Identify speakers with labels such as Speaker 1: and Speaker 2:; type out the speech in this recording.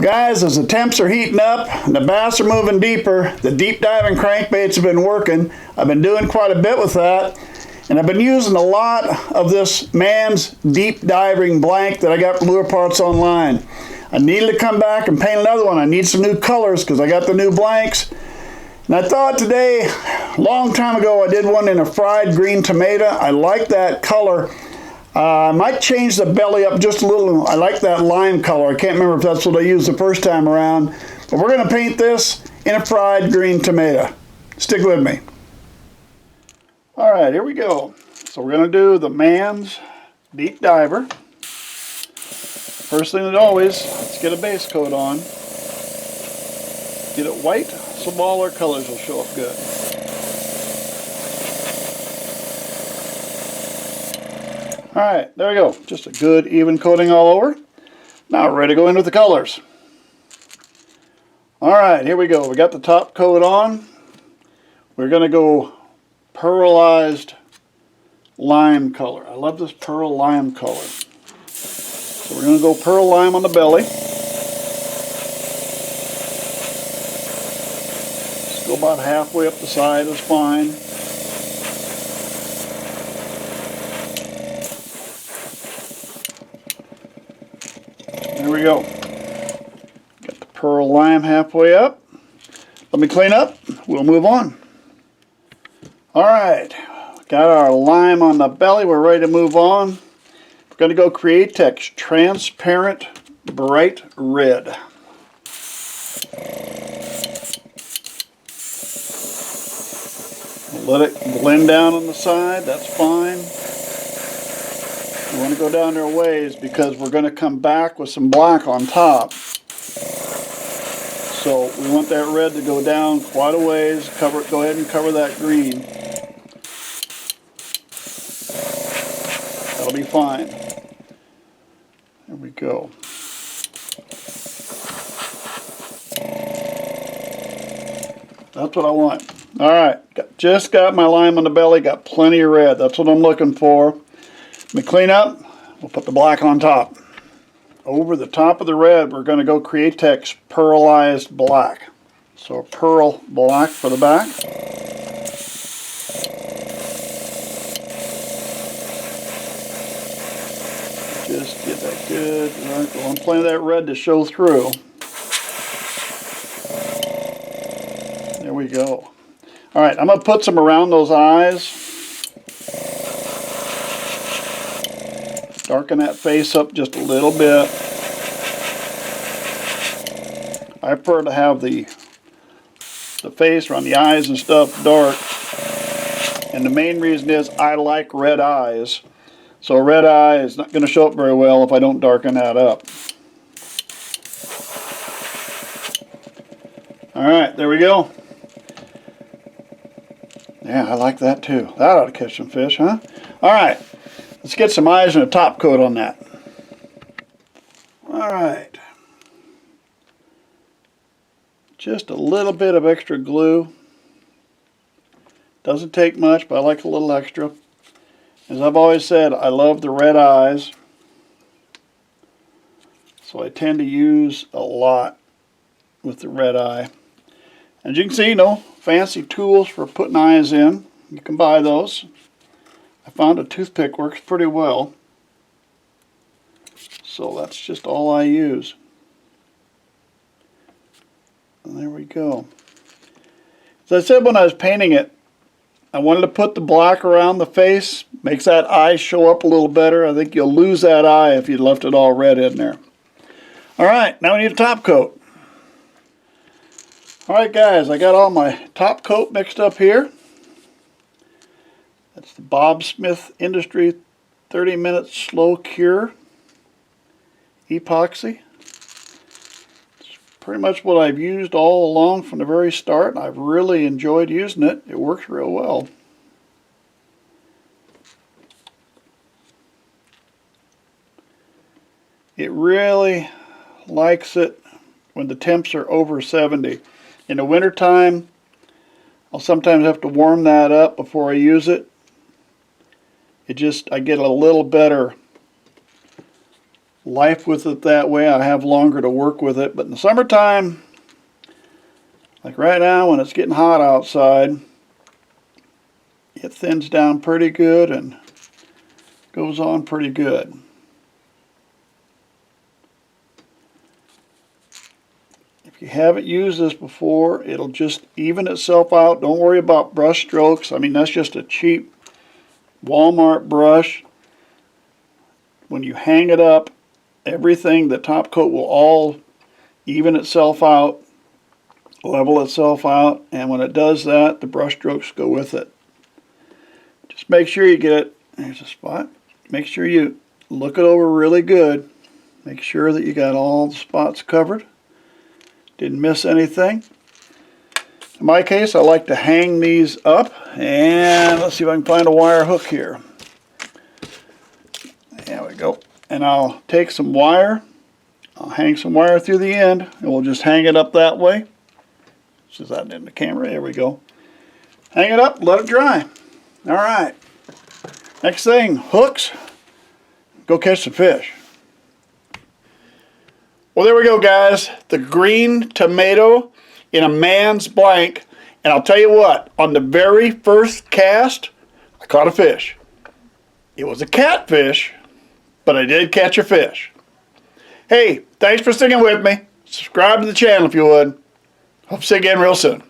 Speaker 1: Well guys, as the temps are heating up and the bass are moving deeper, the deep diving crankbaits have been working. I've been doing quite a bit with that. And I've been using a lot of this Man's deep diving blank that I got from Lure Parts online. I needed to come back and paint another one. I need some new colors because I got the new blanks. And I thought today, a long time ago, I did one in a fried green tomato. I like that color. I might change the belly up just a little. I like that lime color. I can't remember if that's what I used the first time around. But we're going to paint this in a fried green tomato. Stick with me. All right, here we go. So we're going to do the Man's Deep Diver. First thing as always, let's get a base coat on. Get it white so all our colors will show up good. Alright, there we go. Just a good even coating all over. Now we're ready to go in with the colors. Alright, here we go. We got the top coat on. We're going to go pearlized lime color. I love this pearl lime color. So we're going to go pearl lime on the belly. Just go about halfway up the side is fine. There we go. Got the pearl lime halfway up. Let me clean up. We'll move on. Alright, got our lime on the belly. We're ready to move on. We're going to go Createx Transparent Bright Red. Let it blend down on the side. That's fine. We want to go down there a ways because we're going to come back with some black on top. So we want that red to go down quite a ways. Go ahead and cover that green. That'll be fine. There we go. That's what I want. Alright, just got my lime on the belly, got plenty of red. That's what I'm looking for. Let me clean up, we'll put the black on top. Over the top of the red, we're going to go Createx Pearlized Black. So a pearl black for the back. Just get that good. I want plenty of that red to show through. There we go. Alright, I'm going to put some around those eyes. Darken that face up just a little bit. I prefer to have the face around the eyes and stuff dark. And the main reason is I like red eyes. So a red eye is not going to show up very well if I don't darken that up. Alright, there we go. Yeah, I like that too. That ought to catch some fish, huh? Alright, let's get some eyes and a top coat on that. Alright. Just a little bit of extra glue. Doesn't take much, but I like a little extra. As I've always said, I love the red eyes. So I tend to use a lot with the red eye. As you can see, no fancy tools for putting eyes in. You can buy those. I found a toothpick works pretty well. So that's just all I use. And there we go. As I said when I was painting it, I wanted to put the black around the face. Makes that eye show up a little better. I think you'll lose that eye if you left it all red in there. Alright, now we need a top coat. Alright guys, I got all my top coat mixed up here. That's the Bob Smith Industry 30-minute slow cure epoxy. It's pretty much what I've used all along from the very start. I've really enjoyed using it. It works real well. It really likes it when the temps are over 70. In the wintertime, I'll sometimes have to warm that up before I use it. I get a little better life with it that way. I have longer to work with it. But in the summertime, like right now when it's getting hot outside, it thins down pretty good and goes on pretty good. If you haven't used this before, it'll just even itself out. Don't worry about brush strokes. I mean, that's just a cheap Walmart brush. When you hang it up, everything, the top coat will all even itself out, level itself out, and when it does that, the brush strokes go with it. Just make sure you get it. There's a spot. Make sure you look it over really good. Make sure that you got all the spots covered. Didn't miss anything. In my case, I like to hang these up, and let's see if I can find a wire hook here. There we go. And I'll take some wire. I'll hang some wire through the end, and we'll just hang it up that way. This is that in the camera. There we go. Hang it up, let it dry. All right. Next thing, hooks. Go catch some fish. Well, there we go, guys. The green tomato in a man's blank. And I'll tell you what, on the very first cast, I caught a fish. It was a catfish, but I did catch a fish. Hey, thanks for sticking with me. Subscribe to the channel if you would. Hope to see you again real soon.